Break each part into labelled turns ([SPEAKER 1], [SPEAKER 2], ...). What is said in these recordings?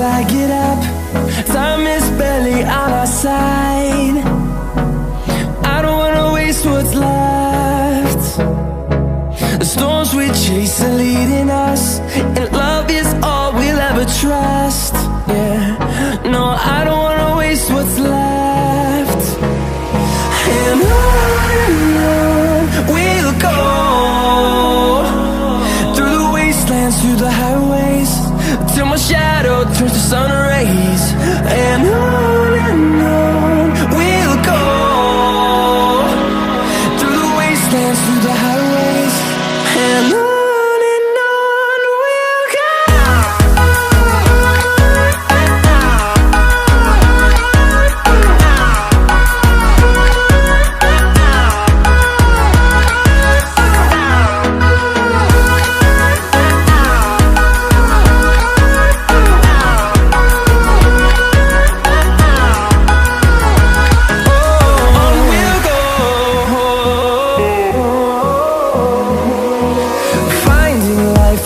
[SPEAKER 1] I get up. Time is barely on our side. I don't wanna waste what's left. The storms we chase are leading us, and love is all we'll ever trust. Yeah, no, I don't wanna waste what's left. And on we'll go, through the wastelands, through the highways, till my shadow turns to sun rays. And on we'll go, through the wastelands, through the highways, and on we'll go.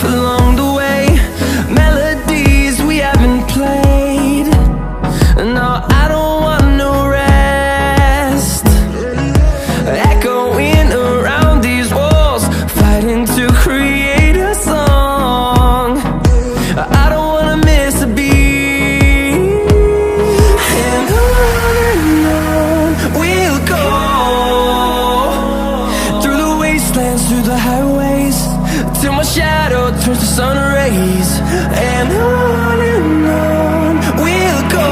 [SPEAKER 1] Along the way, melodies we haven't played. No, I don't want no rest. Echoing around these walls, fighting to create a song. I don't wanna miss a beat. And on we'll go, through the wastelands, through the highways, till my shadow turns to sun rays. And on we'll go,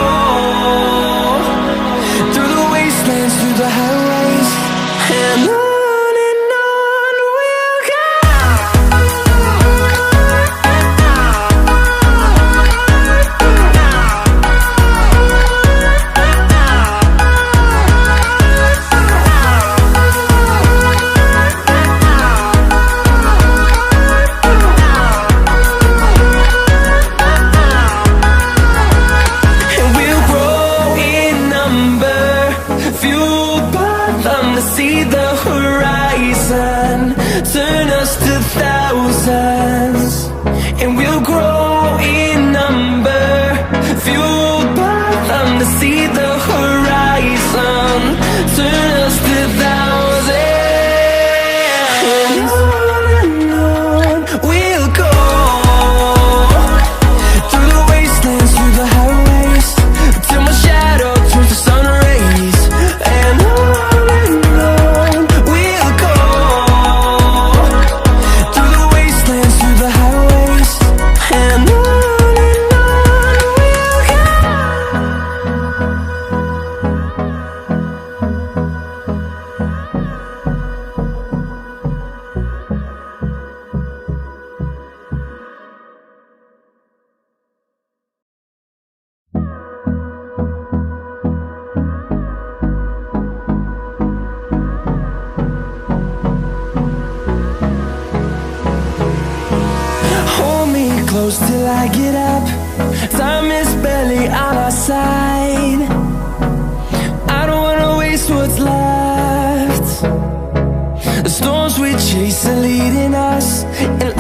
[SPEAKER 1] through the wastelands, through the highways, and on we'll go. See the horizon, turn us to thousands, and we'll grow in number, fueled by them. To see the horizon, turn us to thousands, and on we'll go, through the wastelands, through the highways, till my shadow turns to sun rays. And close till I get up. Time is barely on our side. I don't wanna waste what's left. The storms we chase are leading us, and